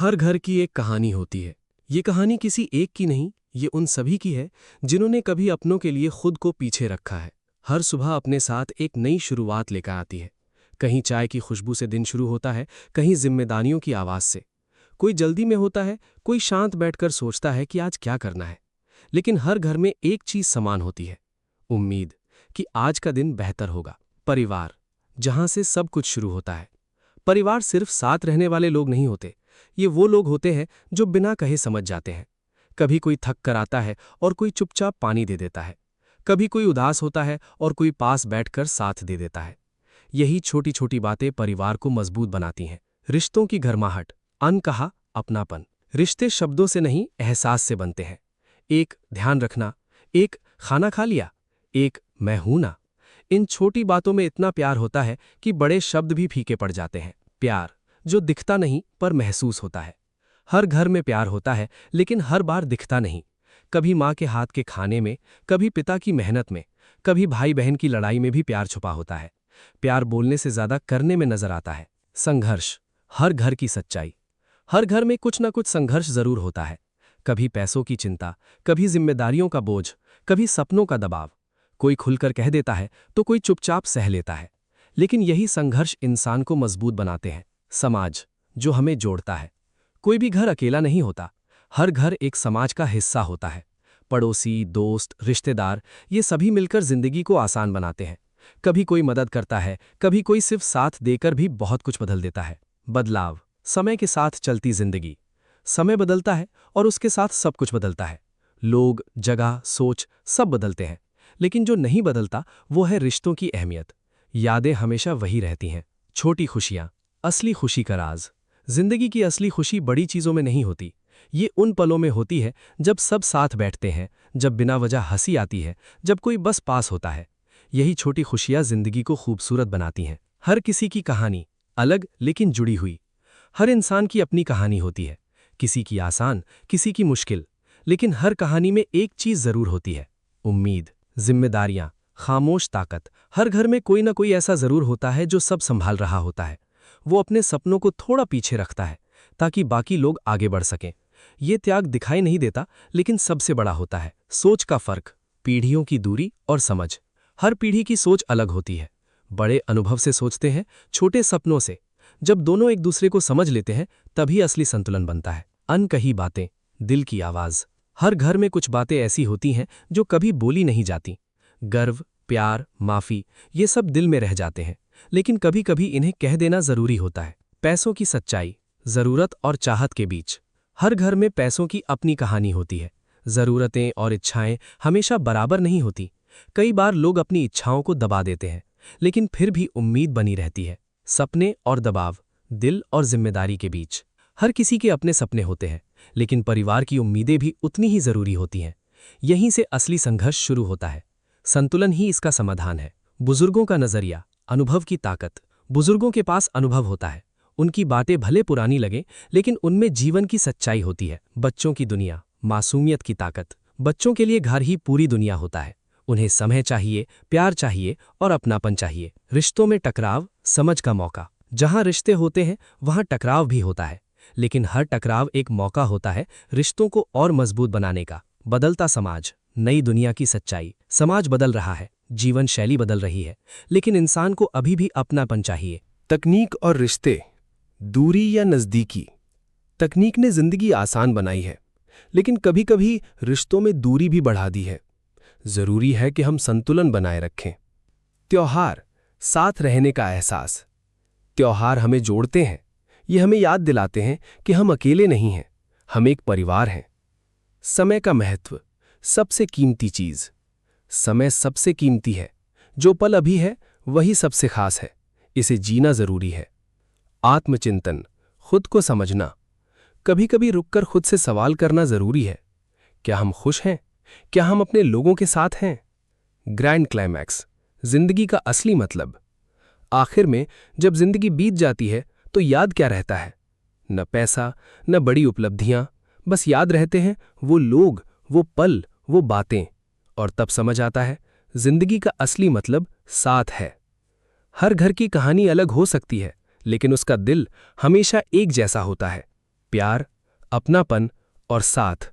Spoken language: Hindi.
हर घर की एक कहानी होती है। ये कहानी किसी एक की नहीं, ये उन सभी की है जिन्होंने कभी अपनों के लिए खुद को पीछे रखा है। हर सुबह अपने साथ एक नई शुरुआत लेकर आती है। कहीं चाय की खुशबू से दिन शुरू होता है, कहीं जिम्मेदारियों की आवाज से। कोई जल्दी में होता है, कोई शांत बैठकर सोचता है कि आज क्या करना है। लेकिन हर घर में एक चीज समान होती है, उम्मीद कि आज का दिन बेहतर होगा। परिवार, जहां से सब कुछ शुरू होता है। परिवार सिर्फ साथ रहने वाले लोग नहीं होते, ये वो लोग होते हैं जो बिना कहे समझ जाते हैं। कभी कोई थक कर आता है और कोई चुपचाप पानी दे देता है। कभी कोई उदास होता है और कोई पास बैठकर साथ दे देता है। यही छोटी छोटी बातें परिवार को मजबूत बनाती हैं। रिश्तों की गर्माहट, अनकहा अपनापन। रिश्ते शब्दों से नहीं, एहसास से बनते हैं। एक ध्यान रखना, एक खाना खा लिया, एक मैं हूं ना। इन छोटी बातों में इतना प्यार होता है कि बड़े शब्द भी फीके पड़ जाते हैं। प्यार जो दिखता नहीं पर महसूस होता है। हर घर में प्यार होता है, लेकिन हर बार दिखता नहीं। कभी माँ के हाथ के खाने में, कभी पिता की मेहनत में, कभी भाई बहन की लड़ाई में भी प्यार छुपा होता है। प्यार बोलने से ज्यादा करने में नजर आता है। संघर्ष, हर घर की सच्चाई। हर घर में कुछ ना कुछ संघर्ष जरूर होता है। कभी पैसों की चिंता, कभी जिम्मेदारियों का बोझ, कभी सपनों का दबाव। कोई खुलकर कह देता है तो कोई चुपचाप सह लेता है। लेकिन यही संघर्ष इंसान को मजबूत बनाते हैं। समाज जो हमें जोड़ता है। कोई भी घर अकेला नहीं होता, हर घर एक समाज का हिस्सा होता है। पड़ोसी, दोस्त, रिश्तेदार, ये सभी मिलकर जिंदगी को आसान बनाते हैं। कभी कोई मदद करता है, कभी कोई सिर्फ साथ देकर भी बहुत कुछ बदल देता है। बदलाव, समय के साथ चलती जिंदगी। समय बदलता है और उसके साथ सब कुछ बदलता है। लोग, जगह, सोच सब बदलते हैं, लेकिन जो नहीं बदलता वो है रिश्तों की अहमियत। यादें हमेशा वही रहती हैं। छोटी खुशियां, असली खुशी का राज। जिंदगी की असली खुशी बड़ी चीजों में नहीं होती, ये उन पलों में होती है जब सब साथ बैठते हैं, जब बिना वजह हंसी आती है, जब कोई बस पास होता है। यही छोटी खुशियां जिंदगी को खूबसूरत बनाती हैं। हर किसी की कहानी अलग लेकिन जुड़ी हुई। हर इंसान की अपनी कहानी होती है, किसी की आसान, किसी की मुश्किल। लेकिन हर कहानी में एक चीज जरूर होती है, उम्मीद, जिम्मेदारियां, खामोश ताकत। हर घर में कोई ना कोई ऐसा जरूर होता है जो सब संभाल रहा होता है। वो अपने सपनों को थोड़ा पीछे रखता है ताकि बाकी लोग आगे बढ़ सकें। ये त्याग दिखाई नहीं देता, लेकिन सबसे बड़ा होता है सोच का फर्क, पीढ़ियों की दूरी और समझ। हर पीढ़ी की सोच अलग होती है। बड़े अनुभव से सोचते हैं, छोटे सपनों से। जब दोनों एक दूसरे को समझ लेते हैं, तभी असली संतुलन बनता है। अनकही बातें, दिल की आवाज। हर घर में कुछ बातें ऐसी होती हैं जो कभी बोली नहीं जाती। गर्व, प्यार, माफी, ये सब दिल में रह जाते हैं, लेकिन कभी कभी इन्हें कह देना जरूरी होता है। पैसों की सच्चाई, जरूरत और चाहत के बीच। हर घर में पैसों की अपनी कहानी होती है। जरूरतें और इच्छाएं हमेशा बराबर नहीं होती। कई बार लोग अपनी इच्छाओं को दबा देते हैं, लेकिन फिर भी उम्मीद बनी रहती है। सपने और दबाव, दिल और जिम्मेदारी के बीच। हर किसी के अपने सपने होते हैं, लेकिन परिवार की उम्मीदें भी उतनी ही जरूरी होती हैं। यहीं से असली संघर्ष शुरू होता है। संतुलन ही इसका समाधान है। बुजुर्गों का नजरिया, अनुभव की ताकत। बुजुर्गों के पास अनुभव होता है। उनकी बातें भले पुरानी लगे, लेकिन उनमें जीवन की सच्चाई होती है। बच्चों की दुनिया, मासूमियत की ताकत। बच्चों के लिए घर ही पूरी दुनिया होता है। उन्हें समय चाहिए, प्यार चाहिए और अपनापन चाहिए। रिश्तों में टकराव, समझ का मौका। जहां रिश्ते होते हैं वहां टकराव भी होता है, लेकिन हर टकराव एक मौका होता है रिश्तों को और मजबूत बनाने का। बदलता समाज, नई दुनिया की सच्चाई। समाज बदल रहा है, जीवन शैली बदल रही है, लेकिन इंसान को अभी भी अपनापन चाहिए। तकनीक और रिश्ते, दूरी या नजदीकी। तकनीक ने जिंदगी आसान बनाई है, लेकिन कभी कभी रिश्तों में दूरी भी बढ़ा दी है। जरूरी है कि हम संतुलन बनाए रखें। त्योहार, साथ रहने का एहसास। त्योहार हमें जोड़ते हैं। ये हमें याद दिलाते हैं कि हम अकेले नहीं हैं, हम एक परिवार हैं। समय का महत्व, सबसे कीमती चीज। समय सबसे कीमती है। जो पल अभी है वही सबसे खास है। इसे जीना जरूरी है। आत्मचिंतन, खुद को समझना। कभी कभी रुककर खुद से सवाल करना जरूरी है। क्या हम खुश हैं? क्या हम अपने लोगों के साथ हैं? ग्रैंड क्लाइमैक्स, जिंदगी का असली मतलब। आखिर में जब जिंदगी बीत जाती है तो याद क्या रहता है? न पैसा, न बड़ी उपलब्धियां, बस याद रहते हैं वो लोग, वो पल, वो बातें। और तब समझ आता है जिंदगी का असली मतलब साथ है। हर घर की कहानी अलग हो सकती है, लेकिन उसका दिल हमेशा एक जैसा होता है। प्यार, अपनापन और साथ